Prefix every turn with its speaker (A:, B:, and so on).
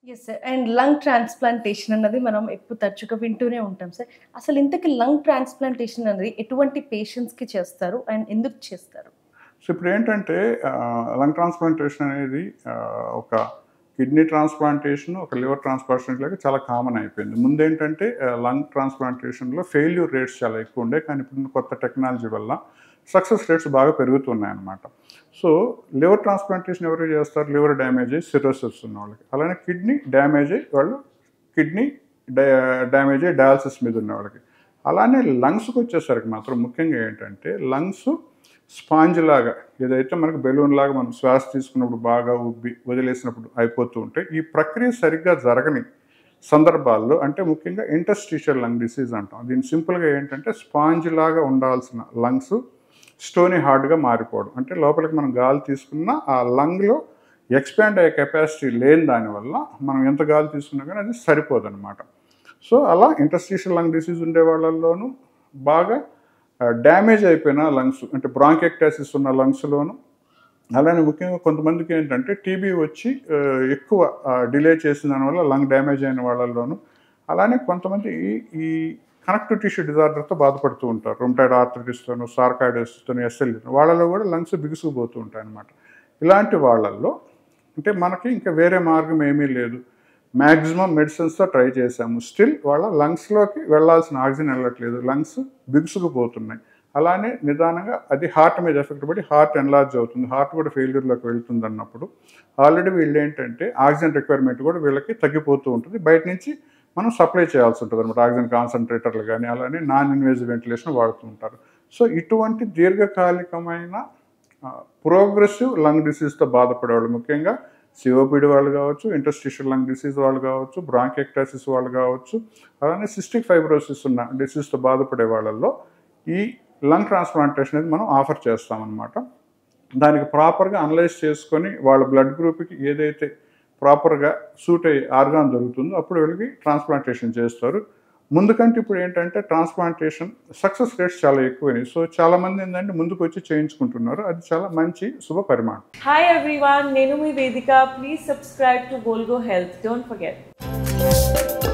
A: Yes sir. And lung transplantation అన్నది మనం ఎప్పుడు తరచుగా వింటూనే ఉంటాం సార్. అసలు ఇంతకి లంగ్ ట్రాన్స్‌ప్లాంటేషన్ అనేది ఎటువంటి పేషెంట్స్‌కి చేస్తారు? అండ్ ఎందుకు చేస్తారు?
B: సో ఇప్పుడేంటంటే లంగ్ ట్రాన్స్‌ప్లాంటేషన్ అనేది ఒక కిడ్నీ ట్రాన్స్‌ప్లాంటేషన్, ఒక లివర్ ట్రాన్స్‌ప్లాంటేషన్ లాగా చాలా కామన్ అయిపోయింది. ముందేంటంటే లంగ్ ట్రాన్స్‌ప్లాంటేషన్‌లో ఫెయిల్యూర్ రేట్స్ చాలా ఎక్కువుండే. కానీ ఇప్పుడున్న కొత్త టెక్నాలజీ వల్ల సక్సెస్ రేట్స్ బాగా పెరుగుతున్నాయన్నమాట. సో లివర్ ట్రాన్స్‌ప్లాంటేషన్ ఎవరు చేస్తారు? లివర్ డ్యామేజ్ అయ్యి సిర్రోసిస్ ఉన్నవాళ్ళకి. అలానే కిడ్నీ డ్యామేజ్ అయ్యి వాళ్ళు కిడ్నీ డ్యామేజ్ అయ్యి డయాలిసిస్ మీద ఉన్నవాళ్ళకి. అలానే లంగ్స్‌కొచ్చేసరికి మాత్రం ముఖ్యంగా ఏంటంటే లంగ్స్ స్పాంజ్ లాగా ఏదైతే మనకు బెలూన్ లాగా మనం శ్వాస తీసుకున్నప్పుడు బాగా ఉబ్బి వదిలేసినప్పుడు అయిపోతూ ఉంటాయి. ఈ ప్రక్రియ సరిగ్గా జరగని సందర్భాల్లో అంటే ముఖ్యంగా ఇంటర్స్టిషియల్ లంగ్ డిసీజ్ అంటాం. దీన్ని సింపుల్‌గా ఏంటంటే స్పాంజ్ లాగా ఉండాల్సిన లంగ్స్ స్టోనీ హార్డ్‌గా మారిపోవడం. అంటే లోపలికి మనం గాలి తీసుకున్నా ఆ లంగ్‌లో ఎక్స్‌పాండ్ అయ్యే కెపాసిటీ లేని దానివల్ల మనం ఎంత గాలి తీసుకున్నా కానీ అది సరిపోదనమాట. సో అలా ఇంటర్స్టిషియల్ లంగ్ డిసీజ్ ఉండే వాళ్ళల్లోనూ బాగా డ్యామేజ్ అయిపోయిన లంగ్స్ అంటే బ్రాంకెక్టాసిస్ ఉన్న లంగ్స్‌లోను అలానే ముఖ్యంగా కొంతమందికి ఏంటంటే టీబీ వచ్చి ఎక్కువ డిలే చేసిన దానివల్ల లంగ్ డ్యామేజ్ అయిన వాళ్ళల్లోనూ అలానే కొంతమంది ఈ కనెక్టివ్ టిష్యూ డిజార్డర్తో బాధపడుతూ ఉంటారు. రుమటాయిడ్ ఆర్థరైటిస్తోనూ, సార్కాయిడోసిస్తోనూ, ఎస్ఎల్ఈ వాళ్ళలో కూడా లంగ్స్ బిగుసుకుపోతూ ఉంటాయి అన్నమాట. ఇలాంటి వాళ్ళల్లో అంటే మనకి ఇంకా వేరే మార్గం ఏమీ లేదు. మ్యాక్సిమం మెడిసిన్స్తో ట్రై చేశాము. స్టిల్ వాళ్ళ లంగ్స్లోకి వెళ్ళాల్సిన ఆక్సిజన్ వెళ్ళట్లేదు. లంగ్స్ బిగుసుకుపోతున్నాయి. అలానే నిదానంగా అది హార్ట్ మీద ఎఫెక్ట్ పడి హార్ట్ ఎన్లార్జ్ అవుతుంది. హార్ట్ కూడా ఫెయిల్యూర్లోకి వెళ్తుంది అన్నప్పుడు ఆల్రెడీ వీళ్ళు ఏంటంటే ఆక్సిజన్ రిక్వైర్మెంట్ కూడా వీళ్ళకి తగ్గిపోతూ ఉంటుంది. బయట నుంచి మనం సప్లై చేయాల్సి ఉంటుంది అనమాట. ఆక్సిజన్ కాన్సన్ట్రేటర్లు కానీ అలానే నాన్ ఇన్వేజివ్ వెంటిలేషన్ వాడుతూ ఉంటారు. సో ఇటువంటి దీర్ఘకాలికమైన ప్రోగ్రెసివ్ లంగ్ డిసీజ్తో బాధపడేవాళ్ళు ముఖ్యంగా సిఓపిడి వాళ్ళు కావచ్చు, ఇంటర్స్టిషియల్ లంగ్ డిసీజ్ వాళ్ళు కావచ్చు, బ్రాంకెక్టాసిస్ వాళ్ళు కావచ్చు, అలానే సిస్టిక్ ఫైబ్రోసిస్ ఉన్న డిసీజ్తో బాధపడే వాళ్ళల్లో ఈ లంగ్ ట్రాన్స్ప్లాంటేషన్ అనేది మనం ఆఫర్ చేస్తామన్నమాట. దానికి ప్రాపర్గా అనలైజ్ చేసుకొని వాళ్ళ బ్లడ్ గ్రూప్కి ఏదైతే ప్రాపర్గా సూట్ అయ్యే ఆర్గాన్ దొరుకుతుందో అప్పుడు వీళ్ళకి ట్రాన్స్ప్లాంటేషన్ చేస్తారు. ముందు కంటే ఇప్పుడు ఏంటంటే ట్రాన్స్ప్లాంటేషన్ సక్సెస్ రేట్స్ చాలా ఎక్కువైనాయి. సో చాలామంది ఏంటంటే ముందుకు వచ్చి చేయించుకుంటున్నారు. అది చాలా మంచి శుభ పరిమాణం.
C: Hi everyone, Nenu mi Vedika. Please subscribe to Volgo Health. Don't forget.